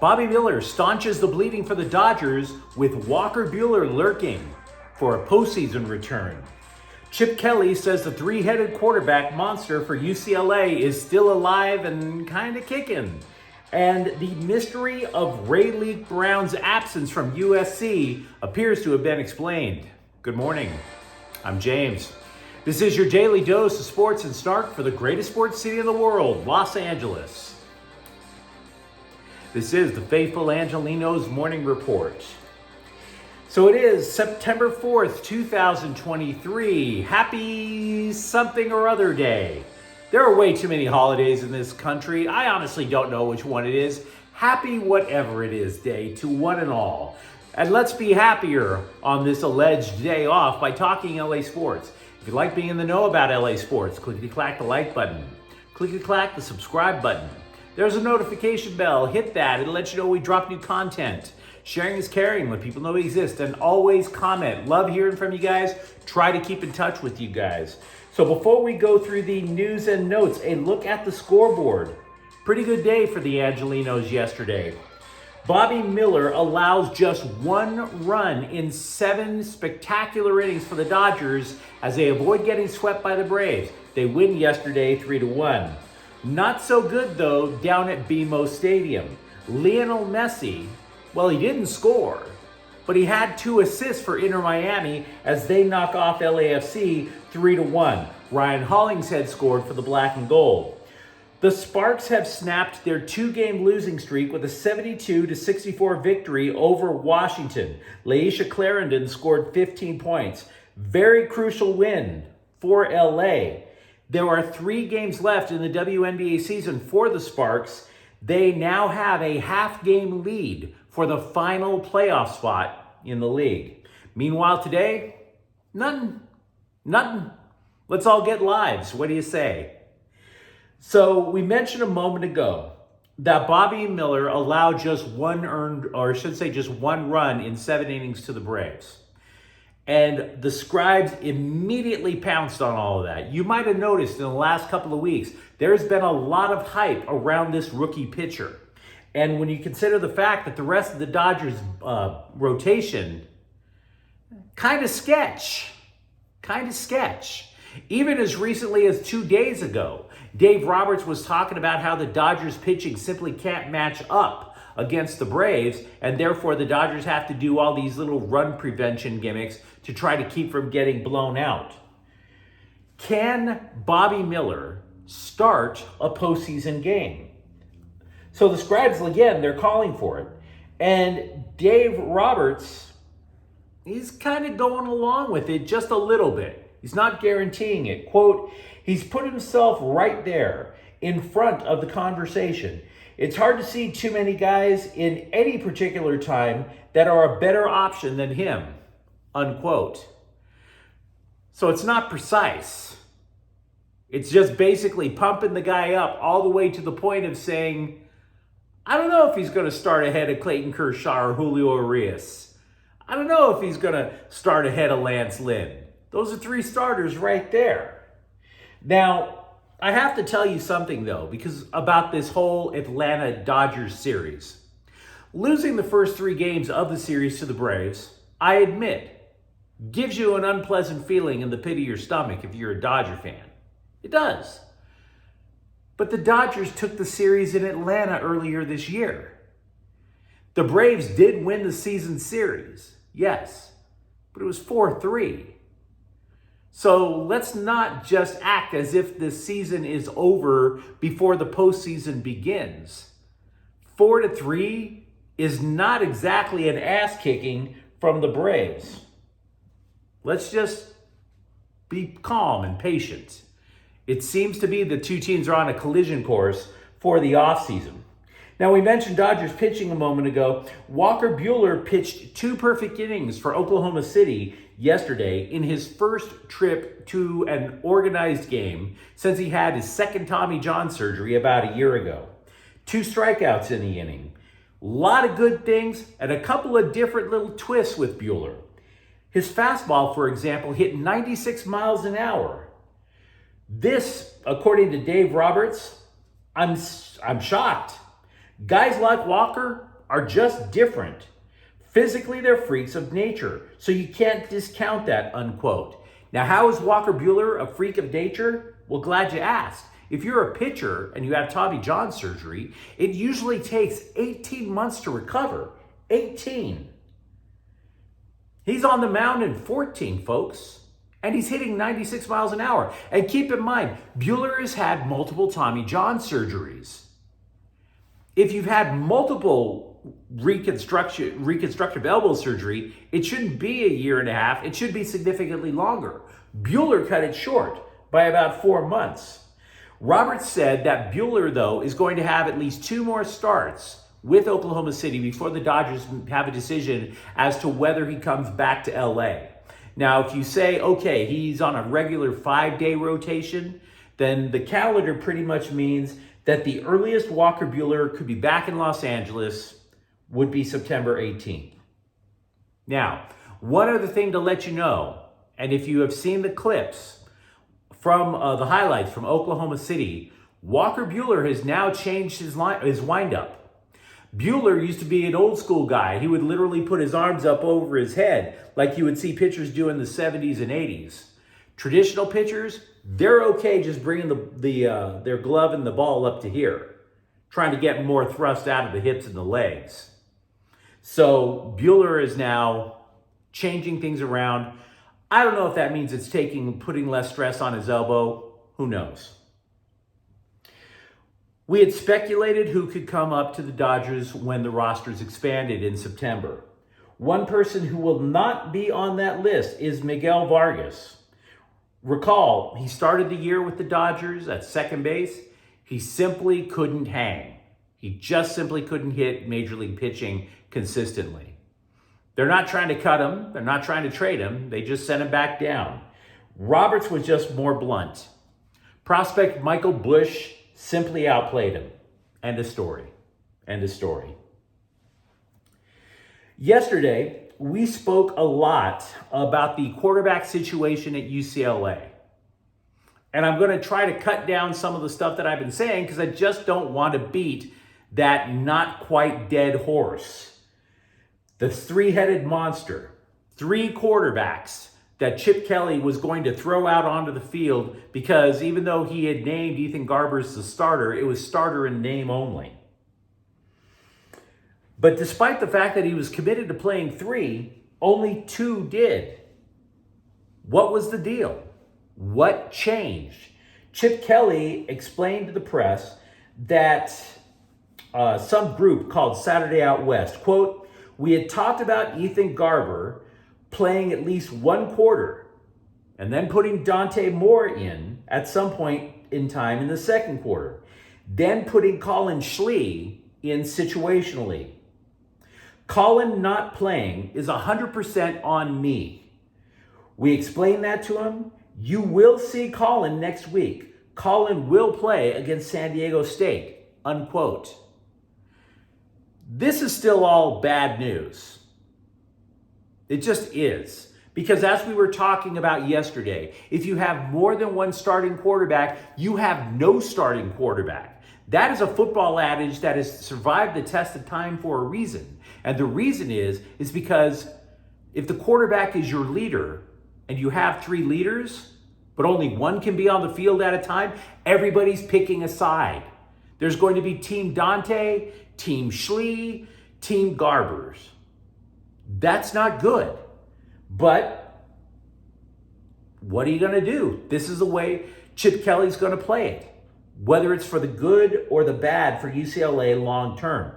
Bobby Miller staunches the bleeding for the Dodgers with Walker Buehler lurking for a postseason return. Chip Kelly says the three-headed quarterback monster for UCLA is still alive and kind of kicking. And the mystery of Rayleek Brown's absence from USC appears to have been explained. Good morning. I'm James. This is your daily dose of sports and snark for the greatest sports city in the world, Los Angeles. This is the faithful Angelenos Morning Report. So it is September 4th, 2023. Happy something or other day. There are way too many holidays in this country. I honestly don't know which one it is. Happy whatever it is day to one and all. And let's be happier on this alleged day off by talking LA sports. If you like being in the know about LA sports, clickety-clack the like button. Clickety-clack the subscribe button. There's a notification bell. Hit that. It'll let you know we drop new content. Sharing is caring. Let people know we exist. And always comment. Love hearing from you guys. Try to keep in touch with you guys. So before we go through the news and notes, a look at the scoreboard. Pretty good day for the Angelenos yesterday. Bobby Miller allows just one run in 7 spectacular innings for the Dodgers as they avoid getting swept by the Braves. They win yesterday 3-1. Not so good, though, down at BMO Stadium. Lionel Messi, well, he didn't score, but he had 2 assists for Inter Miami as they knock off LAFC 3-1. Ryan Hollingshead scored for the black and gold. The Sparks have snapped their 2-game losing streak with a 72-64 victory over Washington. Laisha Clarendon scored 15 points. Very crucial win for LA. There are 3 games left in the WNBA season for the Sparks. They now have a half-game lead for the final playoff spot in the league. Meanwhile today, nothing. Let's all get lives. What do you say? So we mentioned a moment ago that Bobby Miller allowed just one run in 7 innings to the Braves. And the scribes immediately pounced on all of that. You might have noticed in the last couple of weeks, there's been a lot of hype around this rookie pitcher. And when you consider the fact that the rest of the Dodgers rotation, kind of sketch. Even as recently as 2 days ago, Dave Roberts was talking about how the Dodgers pitching simply can't match up against the Braves, and therefore the Dodgers have to do all these little run prevention gimmicks to try to keep from getting blown out. Can Bobby Miller start a postseason game? So the scribes, again, they're calling for it. And Dave Roberts, he's kind of going along with it just a little bit. He's not guaranteeing it. Quote, he's put himself right there in front of the conversation. It's hard to see too many guys in any particular time that are a better option than him, unquote. So it's not precise. It's just basically pumping the guy up all the way to the point of saying, I don't know if he's going to start ahead of Clayton Kershaw or Julio Urias. I don't know if he's going to start ahead of Lance Lynn. Those are 3 starters right there. Now, I have to tell you something, though, because about this whole Atlanta Dodgers series. Losing the first 3 games of the series to the Braves, I admit, gives you an unpleasant feeling in the pit of your stomach if you're a Dodger fan. It does. But the Dodgers took the series in Atlanta earlier this year. The Braves did win the season series, yes, but it was 4-3. So let's not just act as if this season is over before the postseason begins. 4-3 is not exactly an ass kicking from the Braves. Let's just be calm and patient. It seems to be the 2 teams are on a collision course for the offseason. Now, we mentioned Dodgers pitching a moment ago. Walker Buehler pitched 2 perfect innings for Oklahoma City yesterday in his first trip to an organized game since he had his 2nd Tommy John surgery about a year ago. 2 strikeouts in the inning. A lot of good things and a couple of different little twists with Buehler. His fastball, for example, hit 96 miles an hour. This, according to Dave Roberts, I'm shocked. Guys like Walker are just different. Physically, they're freaks of nature, so you can't discount that, unquote. Now, how is Walker Buehler a freak of nature? Well, glad you asked. If you're a pitcher and you have Tommy John surgery, it usually takes 18 months to recover. 18. He's on the mound in 14, folks. And he's hitting 96 miles an hour. And keep in mind, Buehler has had multiple Tommy John surgeries. If you've had multiple reconstructive elbow surgery, it shouldn't be a year and a half. It should be significantly longer. Buehler cut it short by about 4 months. Roberts said that Buehler, though, is going to have at least 2 more starts with Oklahoma City before the Dodgers have a decision as to whether he comes back to LA. Now, if you say, okay, he's on a regular 5-day rotation, then the calendar pretty much means that the earliest Walker Buehler could be back in Los Angeles would be September 18th. Now, one other thing to let you know, and if you have seen the clips from the highlights from Oklahoma City, Walker Buehler has now changed his windup. Buehler used to be an old school guy. He would literally put his arms up over his head like you would see pitchers do in the 70s and 80s. Traditional pitchers, they're okay just bringing their glove and the ball up to here, trying to get more thrust out of the hips and the legs. So Buehler is now changing things around. I don't know if that means it's putting less stress on his elbow. Who knows? We had speculated who could come up to the Dodgers when the rosters expanded in September. One person who will not be on that list is Miguel Vargas. Recall, he started the year with the Dodgers at second base. He simply couldn't hang. He just simply couldn't hit major league pitching consistently. They're not trying to cut him. They're not trying to trade him. They just sent him back down. Roberts was just more blunt. Prospect Michael Busch simply outplayed him. End of story. End of story. Yesterday, we spoke a lot about the quarterback situation at UCLA. And I'm going to try to cut down some of the stuff that I've been saying because I just don't want to beat that not quite dead horse. The three-headed monster, 3 quarterbacks that Chip Kelly was going to throw out onto the field because even though he had named Ethan Garbers the starter, it was starter in name only. But despite the fact that he was committed to playing 3, only 2 did. What was the deal? What changed? Chip Kelly explained to the press that some group called Saturday Out West, quote, "We had talked about Ethan Garber playing at least 1 quarter and then putting Donte Moore in at some point in time in the 2nd quarter, then putting Colin Schlee in situationally. Colin not playing is 100% on me. We explained that to him. You will see Colin next week. Colin will play against San Diego State," unquote. This is still all bad news. It just is. Because as we were talking about yesterday, if you have more than 1 starting quarterback, you have no starting quarterback. That is a football adage that has survived the test of time for a reason. And the reason is because if the quarterback is your leader and you have 3 leaders, but only 1 can be on the field at a time, everybody's picking a side. There's going to be Team Donte, Team Schlee, Team Garbers. That's not good. But what are you going to do? This is the way Chip Kelly's going to play it, whether it's for the good or the bad for UCLA long term.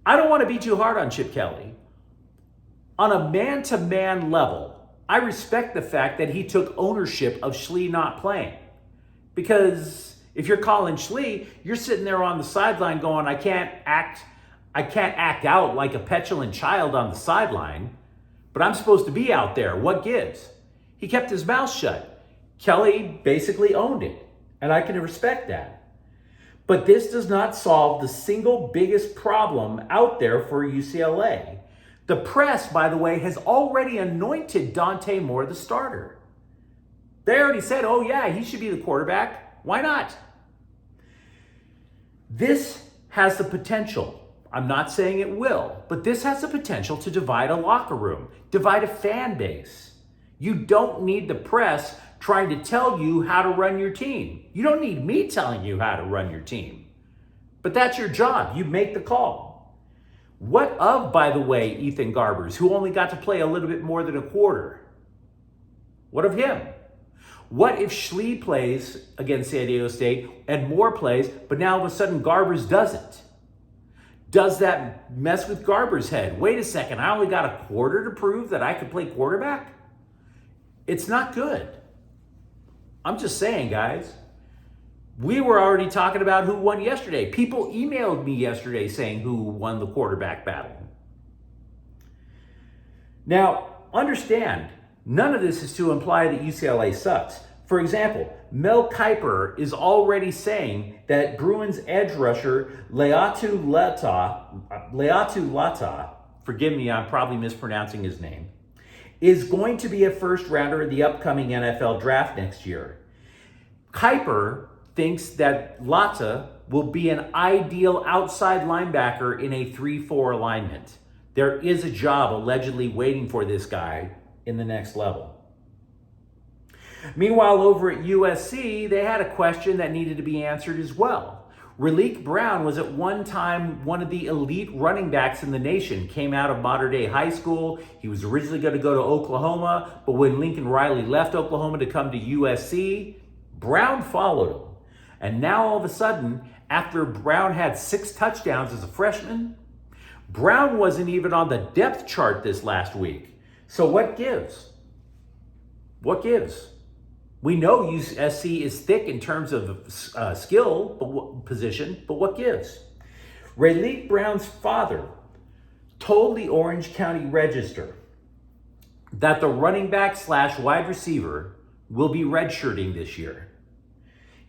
I don't want to be too hard on Chip Kelly. On a man-to-man level, I respect the fact that he took ownership of Schlee not playing. Because if you're Colin Schlee, you're sitting there on the sideline going, I can't act out like a petulant child on the sideline, but I'm supposed to be out there. What gives? He kept his mouth shut. Kelly basically owned it, and I can respect that. But this does not solve the single biggest problem out there for UCLA. The press, by the way, has already anointed Donte Moore the starter. They already said, oh yeah, he should be the quarterback. Why not? This has the potential, I'm not saying it will, but this has the potential to divide a locker room, divide a fan base. You don't need the press trying to tell you how to run your team. You don't need me telling you how to run your team. But that's your job. You make the call. What of, by the way, Ethan Garbers, who only got to play a little bit more than a quarter? What of him? What if Schlee plays against San Diego State and Moore plays, but now all of a sudden Garbers doesn't? Does that mess with Garbers' head? Wait a second, I only got a quarter to prove that I could play quarterback? It's not good. I'm just saying, guys. We were already talking about who won yesterday. People emailed me yesterday saying who won the quarterback battle. Now, understand, none of this is to imply that UCLA sucks. For example, Mel Kiper is already saying that Bruins edge rusher Leatu Lata, forgive me, I'm probably mispronouncing his name, is going to be a first rounder in the upcoming NFL draft next year. Kiper thinks that Lata will be an ideal outside linebacker in a 3-4 alignment. There is a job allegedly waiting for this guy in the next level. Meanwhile, over at USC, they had a question that needed to be answered as well. Rayleek Brown was at one time one of the elite running backs in the nation, came out of Mater Dei High School. He was originally going to go to Oklahoma, but when Lincoln Riley left Oklahoma to come to USC, Brown followed him. And now all of a sudden, after Brown had 6 touchdowns as a freshman, Brown wasn't even on the depth chart this last week. So what gives? What gives? We know USC is thick in terms of skill position, but what gives? Rayleek Brown's father told the Orange County Register that the running back / wide receiver will be redshirting this year.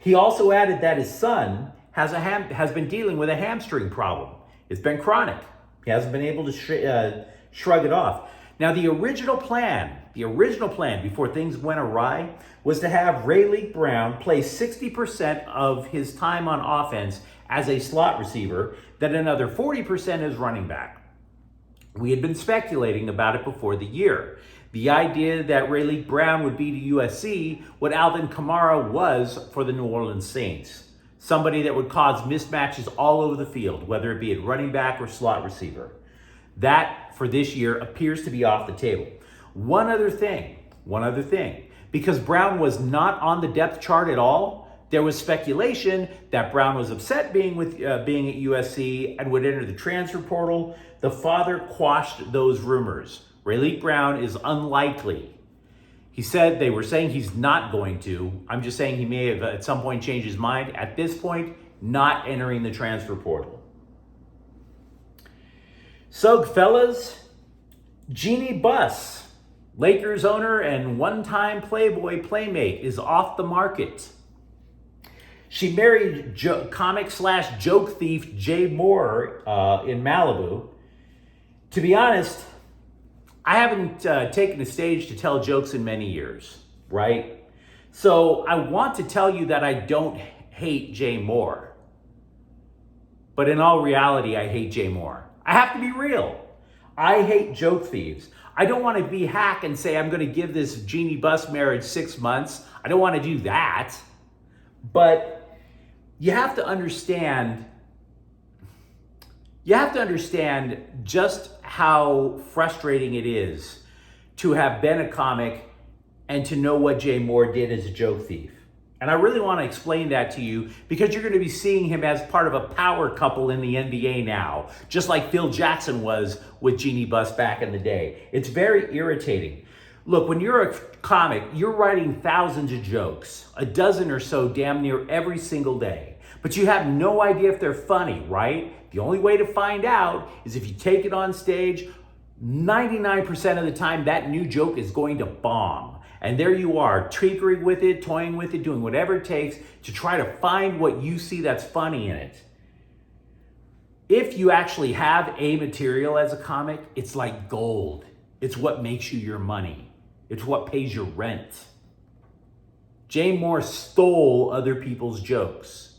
He also added that his son has been dealing with a hamstring problem. It's been chronic. He hasn't been able to shrug it off. Now, the original plan before things went awry was to have Rayleek Brown play 60% of his time on offense as a slot receiver, then another 40% as running back. We had been speculating about it before the year. The idea that Rayleek Brown would be to USC what Alvin Kamara was for the New Orleans Saints. Somebody that would cause mismatches all over the field, whether it be at running back or slot receiver. That, for this year, appears to be off the table. One other thing. Because Brown was not on the depth chart at all, there was speculation that Brown was upset being at USC and would enter the transfer portal. The father quashed those rumors. Rayleek Brown is unlikely. He said they were saying he's not going to. I'm just saying he may have at some point changed his mind. At this point, not entering the transfer portal. So, fellas, Jeannie Buss, Lakers owner and one-time Playboy playmate, is off the market. She married comic / joke thief Jay Moore in Malibu. To be honest, I haven't taken the stage to tell jokes in many years, right? So I want to tell you that I don't hate Jay Moore. But in all reality, I hate Jay Moore. I have to be real. I hate joke thieves. I don't want to be hack and say I'm going to give this Jeannie Buss marriage 6 months. I don't want to do that. But you have to understand just how frustrating it is to have been a comic and to know what Jay Moore did as a joke thief. And I really want to explain that to you because you're going to be seeing him as part of a power couple in the NBA now, just like Phil Jackson was with Jeannie Buss back in the day. It's very irritating. Look, when you're a comic, you're writing thousands of jokes, a dozen or so damn near every single day. But you have no idea if they're funny, right? The only way to find out is if you take it on stage. 99% of the time, that new joke is going to bomb. And there you are, tinkering with it, toying with it, doing whatever it takes to try to find what you see that's funny in it. If you actually have a material as a comic, it's like gold. It's what makes you your money. It's what pays your rent. Jay Moore stole other people's jokes.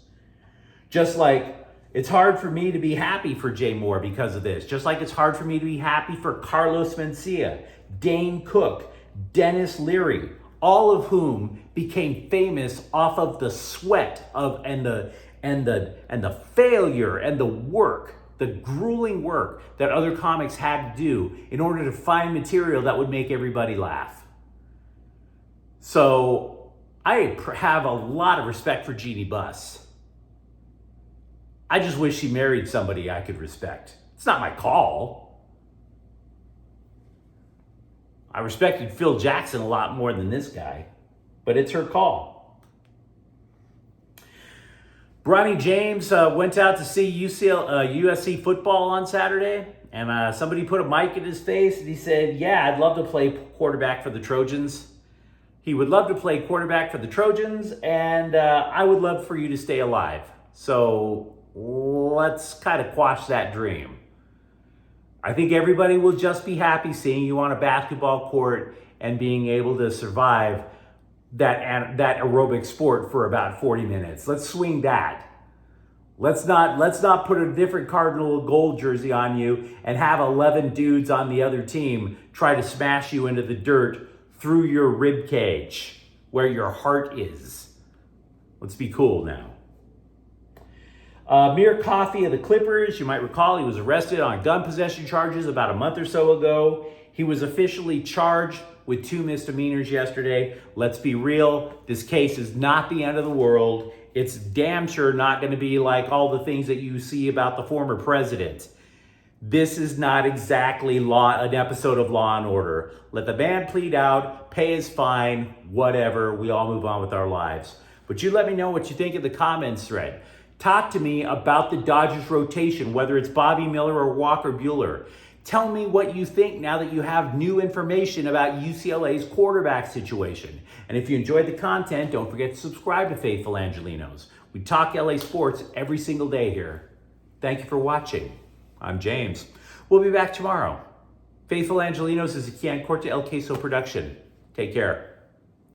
Just like It's hard for me to be happy for Jay Moore because of this, just like it's hard for me to be happy for Carlos Mencia, Dane Cook, Dennis Leary, all of whom became famous off of the sweat of and the failure and the work, the grueling work that other comics had to do in order to find material that would make everybody laugh. So I have a lot of respect for Jeannie Buss. I just wish she married somebody I could respect. It's not my call. I respected Phil Jackson a lot more than this guy, but it's her call. Bronny James went out to see USC football on Saturday, and somebody put a mic in his face, and he said, yeah, I'd love to play quarterback for the Trojans. He would love to play quarterback for the Trojans, and I would love for you to stay alive. So let's kind of quash that dream. I think everybody will just be happy seeing you on a basketball court and being able to survive that aerobic sport for about 40 minutes. Let's swing that. Let's not put a different Cardinal gold jersey on you and have 11 dudes on the other team try to smash you into the dirt through your rib cage where your heart is. Let's be cool now. Amir Coffey of the Clippers, you might recall, he was arrested on gun possession charges about a month or so ago. He was officially charged with 2 misdemeanors yesterday. Let's be real, this case is not the end of the world. It's damn sure not going to be like all the things that you see about the former president. This is not exactly an episode of Law and Order. Let the man plead out, pay his fine, whatever. We all move on with our lives. But you let me know what you think in the comments thread. Talk to me about the Dodgers rotation, whether it's Bobby Miller or Walker Buehler. Tell me what you think now that you have new information about UCLA's quarterback situation. And if you enjoyed the content, don't forget to subscribe to Faithful Angelenos. We talk LA sports every single day here. Thank you for watching. I'm James. We'll be back tomorrow. Faithful Angelenos is a Kian Corte El Queso production. Take care.